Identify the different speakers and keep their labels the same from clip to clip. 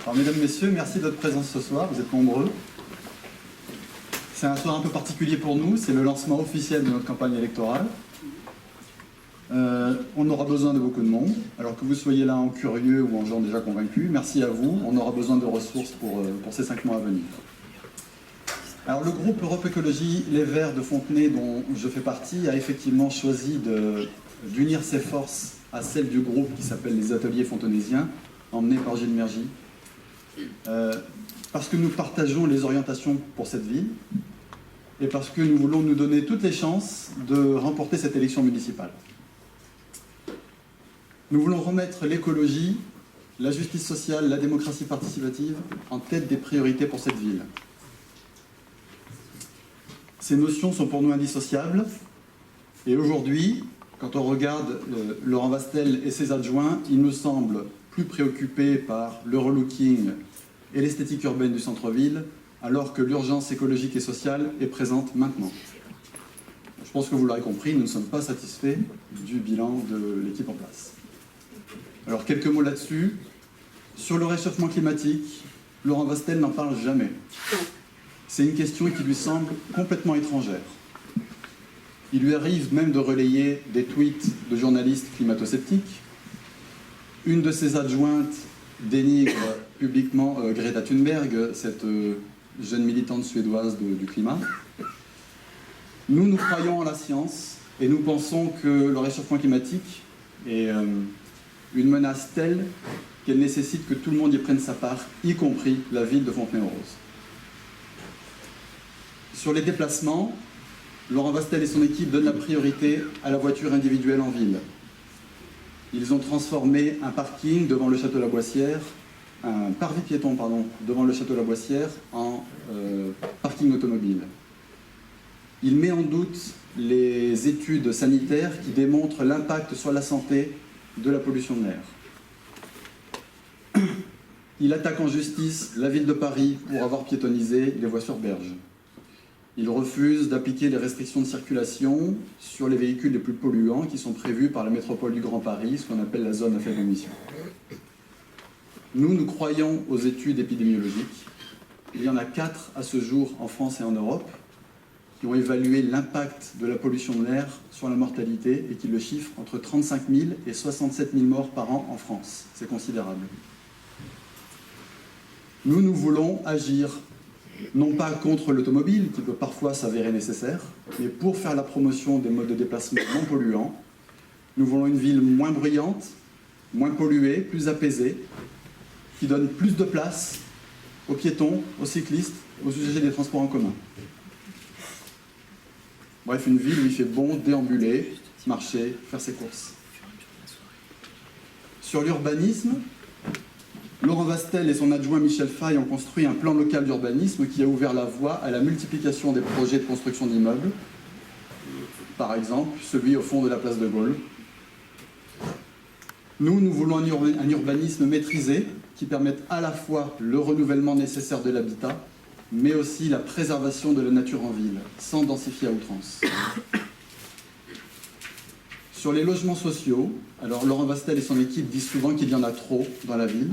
Speaker 1: Alors, mesdames, messieurs, merci de votre présence ce soir, vous êtes nombreux. C'est un soir un peu particulier pour nous, c'est le lancement officiel de notre campagne électorale. On aura besoin de beaucoup de monde, alors que vous soyez là en curieux ou en gens déjà convaincus, merci à vous, on aura besoin de ressources pour ces 5 mois à venir. Alors le groupe Europe Écologie Les Verts de Fontenay, dont je fais partie, a effectivement choisi d'unir ses forces à celles du groupe qui s'appelle les Ateliers Fontenaisiens, emmenés par Gilles Mergy, parce que nous partageons les orientations pour cette ville et parce que nous voulons nous donner toutes les chances de remporter cette élection municipale. Nous voulons remettre l'écologie, la justice sociale, la démocratie participative en tête des priorités pour cette ville. Ces notions sont pour nous indissociables et aujourd'hui, quand on regarde Laurent Vastel et ses adjoints, il nous semble plus préoccupé par le relooking et l'esthétique urbaine du centre-ville, alors que l'urgence écologique et sociale est présente maintenant. Je pense que vous l'aurez compris, nous ne sommes pas satisfaits du bilan de l'équipe en place. Alors quelques mots là-dessus. Sur le réchauffement climatique, Laurent Vastel n'en parle jamais. C'est une question qui lui semble complètement étrangère. Il lui arrive même de relayer des tweets de journalistes climato-sceptiques. Une de ses adjointes dénigre publiquement Greta Thunberg, cette jeune militante suédoise du climat. Nous croyons en la science et nous pensons que le réchauffement climatique est une menace telle qu'elle nécessite que tout le monde y prenne sa part, y compris la ville de Fontenay-aux-Roses. Sur les déplacements, Laurent Vastel et son équipe donnent la priorité à la voiture individuelle en ville. Ils ont transformé un parking devant le château La Boissière, un parvis piéton, devant le château La Boissière en parking automobile. Il met en doute les études sanitaires qui démontrent l'impact sur la santé de la pollution de l'air. Il attaque en justice la ville de Paris pour avoir piétonnisé les voies sur berge. Il refuse d'appliquer les restrictions de circulation sur les véhicules les plus polluants qui sont prévus par la métropole du Grand Paris, ce qu'on appelle la zone à faible émission. Nous croyons aux études épidémiologiques. Il y en a 4 à ce jour en France et en Europe qui ont évalué l'impact de la pollution de l'air sur la mortalité et qui le chiffrent entre 35 000 et 67 000 morts par an en France. C'est considérable. Nous voulons agir non pas contre l'automobile, qui peut parfois s'avérer nécessaire, mais pour faire la promotion des modes de déplacement non polluants. Nous voulons une ville moins bruyante, moins polluée, plus apaisée, qui donne plus de place aux piétons, aux cyclistes, aux usagers des transports en commun. Bref, une ville où il fait bon déambuler, marcher, faire ses courses. Sur l'urbanisme, Laurent Vastel et son adjoint Michel Faye ont construit un plan local d'urbanisme qui a ouvert la voie à la multiplication des projets de construction d'immeubles. Par exemple, celui au fond de la place de Gaulle. Nous voulons un urbanisme maîtrisé qui permette à la fois le renouvellement nécessaire de l'habitat, mais aussi la préservation de la nature en ville, sans densifier à outrance. Sur les logements sociaux, alors Laurent Vastel et son équipe disent souvent qu'il y en a trop dans la ville.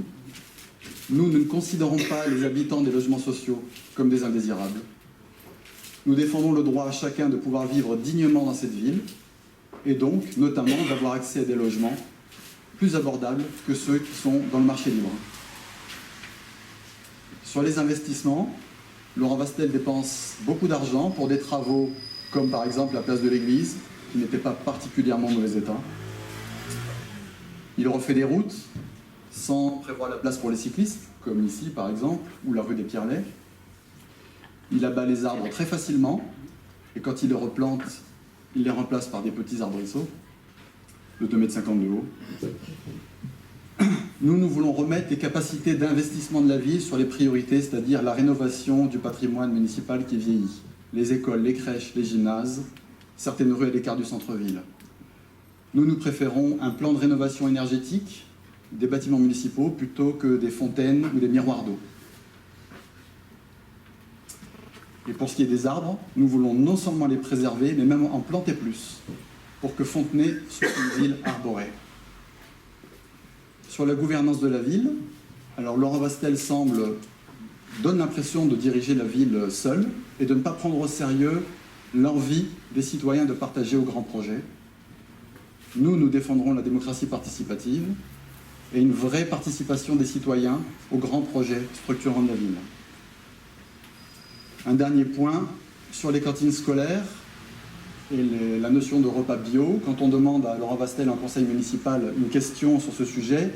Speaker 1: Nous ne considérons pas les habitants des logements sociaux comme des indésirables. Nous défendons le droit à chacun de pouvoir vivre dignement dans cette ville, et donc, notamment, d'avoir accès à des logements plus abordables que ceux qui sont dans le marché libre. Sur les investissements, Laurent Vastel dépense beaucoup d'argent pour des travaux comme par exemple la place de l'église, qui n'était pas particulièrement en mauvais état. Il refait des routes sans prévoir la place pour les cyclistes, comme ici par exemple, ou la rue des Pierrelets. Il abat les arbres très facilement, et quand il les replante, il les remplace par des petits arbrisseaux de 2,50 m de haut. Nous voulons remettre les capacités d'investissement de la ville sur les priorités, c'est-à-dire la rénovation du patrimoine municipal qui vieillit, les écoles, les crèches, les gymnases, certaines rues à l'écart du centre-ville. Nous préférons un plan de rénovation énergétique des bâtiments municipaux plutôt que des fontaines ou des miroirs d'eau. Et pour ce qui est des arbres, nous voulons non seulement les préserver, mais même en planter plus, pour que Fontenay soit une ville arborée. Sur la gouvernance de la ville, Alors Laurent Vastel donne l'impression de diriger la ville seul et de ne pas prendre au sérieux l'envie des citoyens de partager aux grands projets. Nous défendrons la démocratie participative et une vraie participation des citoyens aux grands projets structurants de la ville. Un dernier point sur les cantines scolaires et la notion de repas bio. Quand on demande à Laurent Vastel en conseil municipal une question sur ce sujet,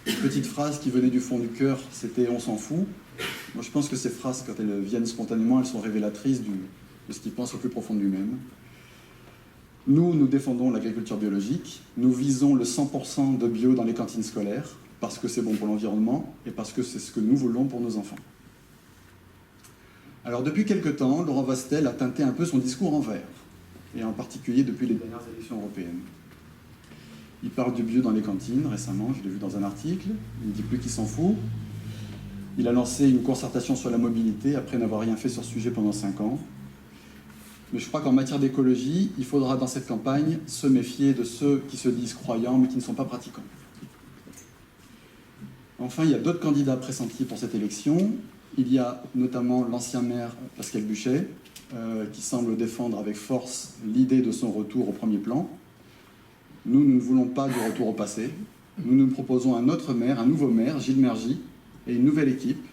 Speaker 1: une petite phrase qui venait du fond du cœur, c'était « on s'en fout ». Moi, je pense que ces phrases, quand elles viennent spontanément, elles sont révélatrices de ce qu'il pense au plus profond de lui-même. Nous défendons l'agriculture biologique. Nous visons le 100% de bio dans les cantines scolaires, parce que c'est bon pour l'environnement et parce que c'est ce que nous voulons pour nos enfants. Alors, depuis quelque temps, Laurent Vastel a teinté un peu son discours en vert, et en particulier depuis les dernières élections européennes. Il parle du bio dans les cantines, récemment, je l'ai vu dans un article. Il ne dit plus qu'il s'en fout. Il a lancé une concertation sur la mobilité, après n'avoir rien fait sur ce sujet pendant 5 ans. Mais je crois qu'en matière d'écologie, il faudra dans cette campagne se méfier de ceux qui se disent croyants, mais qui ne sont pas pratiquants. Enfin, il y a d'autres candidats pressentis pour cette élection. Il y a notamment l'ancien maire Pascal Buchet, qui semble défendre avec force l'idée de son retour au premier plan. Nous ne voulons pas du retour au passé. Nous proposons un autre maire, un nouveau maire, Gilles Mergy, et une nouvelle équipe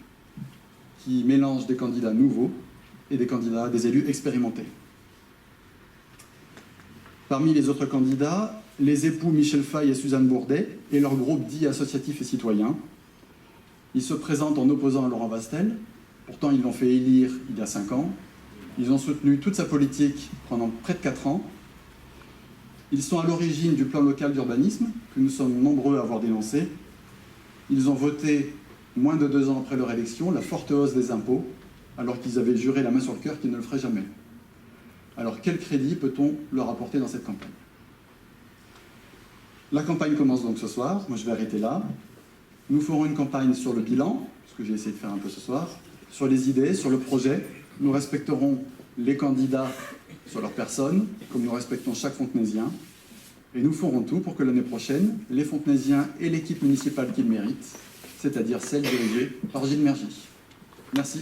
Speaker 1: qui mélange des candidats nouveaux et des élus expérimentés. Parmi les autres candidats, les époux Michel Fay et Suzanne Bourdet et leur groupe dit associatif et citoyen. Ils se présentent en opposant à Laurent Vastel. Pourtant, ils l'ont fait élire il y a 5 ans. Ils ont soutenu toute sa politique pendant près de 4 ans. Ils sont à l'origine du plan local d'urbanisme, que nous sommes nombreux à avoir dénoncé. Ils ont voté, moins de 2 ans après leur élection, la forte hausse des impôts, alors qu'ils avaient juré la main sur le cœur qu'ils ne le feraient jamais. Alors, quel crédit peut-on leur apporter dans cette campagne? La campagne commence donc ce soir. Moi, je vais arrêter là. Nous ferons une campagne sur le bilan, ce que j'ai essayé de faire un peu ce soir, sur les idées, sur le projet. Nous respecterons les candidats sur leur personne, comme nous respectons chaque Fontenaisien. Et nous ferons tout pour que l'année prochaine, les Fontenaisiens et l'équipe municipale qu'ils méritent, c'est-à-dire celle dirigée par Gilles Mergy. Merci.